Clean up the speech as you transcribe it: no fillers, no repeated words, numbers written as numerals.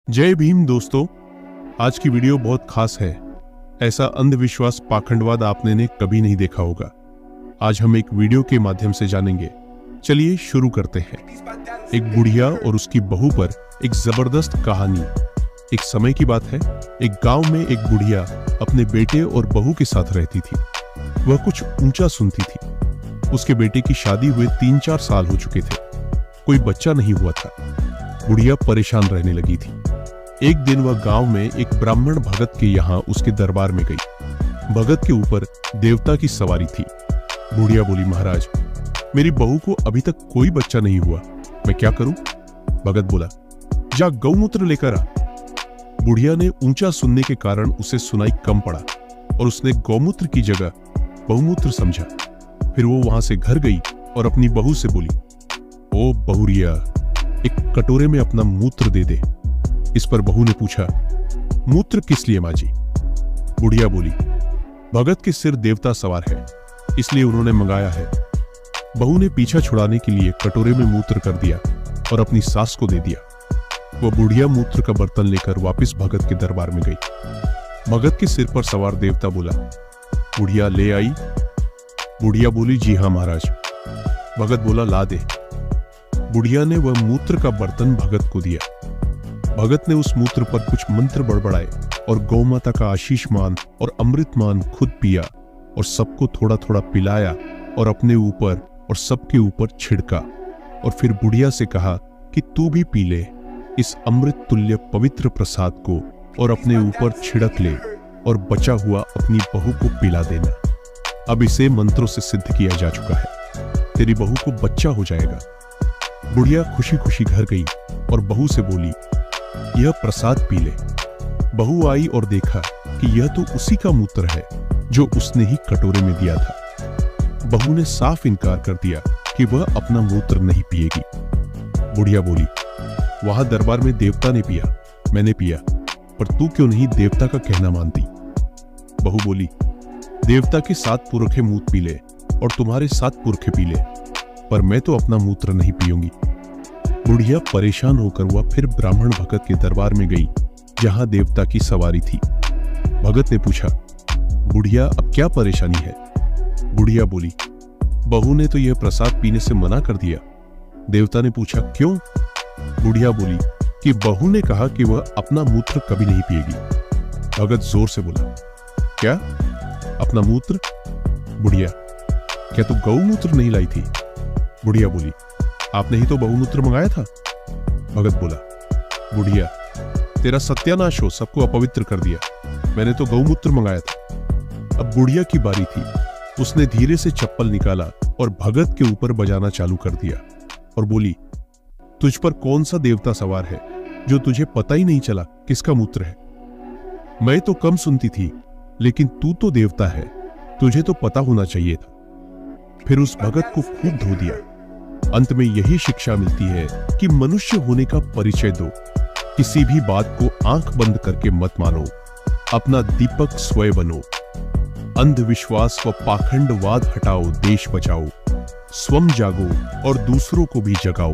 जय भीम दोस्तों, आज की वीडियो बहुत खास है। ऐसा अंधविश्वास पाखंडवाद आपने ने कभी नहीं देखा होगा। आज हम एक वीडियो के माध्यम से जानेंगे। चलिए शुरू करते हैं। एक बुढ़िया और उसकी बहू पर एक जबरदस्त कहानी। एक समय की बात है, एक गांव में एक बुढ़िया अपने बेटे और बहू के साथ रहती थी। वह कुछ ऊंचा सुनती थी। उसके बेटे की शादी हुए 3-4 साल हो चुके थे। कोई बच्चा नहीं हुआ था। बुढ़िया परेशान रहने लगी थी। एक दिन वह गांव में एक ब्राह्मण भगत के यहाँ उसके दरबार में गई। भगत के ऊपर देवता की सवारी थी। बुढ़िया बोली, महाराज, मेरी बहू को अभी तक कोई बच्चा नहीं हुआ, मैं क्या करूं? भगत बोला, जा गौमूत्र लेकर आ। बुढ़िया ने ऊंचा सुनने के कारण उसे सुनाई कम पड़ा और उसने गौमूत्र की जगह बहुमूत्र समझा। फिर वो वहां से घर गई और अपनी बहू से बोली, ओ बहुरिया, एक कटोरे में अपना मूत्र दे दे। इस पर बहू ने पूछा, मूत्र किस लिए मां जी? बुढ़िया बोली, भगत के सिर देवता सवार है, इसलिए उन्होंने मंगाया है। बहू ने पीछा छुड़ाने के लिए कटोरे में मूत्र कर दिया और अपनी सास को दे दिया। वह बुढ़िया मूत्र का बर्तन लेकर वापस भगत के दरबार में गई। भगत के सिर पर सवार देवता बोला, बुढ़िया ले आई? बुढ़िया बोली, जी हाँ महाराज। भगत बोला, ला दे। बुढ़िया ने वह मूत्र का बर्तन भगत को दिया। भगत ने उस मूत्र पर कुछ मंत्र बड़बड़ाए और गौ माता का आशीषमान और अमृतमान खुद पिया और सबको थोड़ा थोड़ा पिलाया और अपने ऊपर और सबके ऊपर छिड़का। और फिर बुढ़िया से कहा कि तू भी पी ले इस अमृत तुल्य पवित्र प्रसाद को और अपने ऊपर छिड़क ले और बचा हुआ अपनी बहू को पिला देना। अब इसे मंत्रों से सिद्ध किया जा चुका है, तेरी बहू को बच्चा हो जाएगा। बुढ़िया खुशी खुशी घर गई और बहू से बोली, यह प्रसाद पी ले। बहू आई और देखा कि यह तो उसी का मूत्र है जो उसने ही कटोरे में दिया था। बहू ने साफ इनकार कर दिया कि वह अपना मूत्र नहीं पिएगी। बुढ़िया बोली, वहां दरबार में देवता ने पिया, मैंने पिया, पर तू क्यों नहीं देवता का कहना मानती? बहू बोली, देवता के 7 पुरखे मूत्र पी ले और तुम्हारे 7 पुरखे पी ले, पर मैं तो अपना मूत्र नहीं पीऊंगी। बुढ़िया परेशान होकर वह फिर ब्राह्मण भगत के दरबार में गई जहां देवता की सवारी थी। भगत ने पूछा, बुढ़िया अब क्या परेशानी है? बुढ़िया बोली, बहू ने तो यह प्रसाद पीने से मना कर दिया। देवता ने पूछा, क्यों? बुढ़िया बोली कि बहू ने कहा कि वह अपना मूत्र कभी नहीं पिएगी। भगत जोर से बोला, क्या अपना मूत्र? बुढ़िया, क्या तू गौमूत्र नहीं लाई थी? बुढ़िया बोली, आपने ही तो बहुमूत्र मंगाया था। भगत बोला, बुढ़िया, तेरा सत्यानाश हो, सबको अपवित्र कर दिया, मैंने तो गौमूत्र मंगाया था। अब बुढ़िया की बारी थी। उसने धीरे से चप्पल निकाला और भगत के ऊपर बजाना चालू कर दिया और बोली, तुझ पर कौन सा देवता सवार है जो तुझे पता ही नहीं चला किसका मूत्र है? मैं तो कम सुनती थी, लेकिन तू तो देवता है, तुझे तो पता होना चाहिए था। फिर उस भगत को खूब धो दिया। अंत में यही शिक्षा मिलती है कि मनुष्य होने का परिचय दो। किसी भी बात को आंख बंद करके मत मानो। अपना दीपक स्वयं बनो। अंधविश्वास व पाखंडवाद हटाओ, देश बचाओ। स्वयं जागो और दूसरों को भी जगाओ।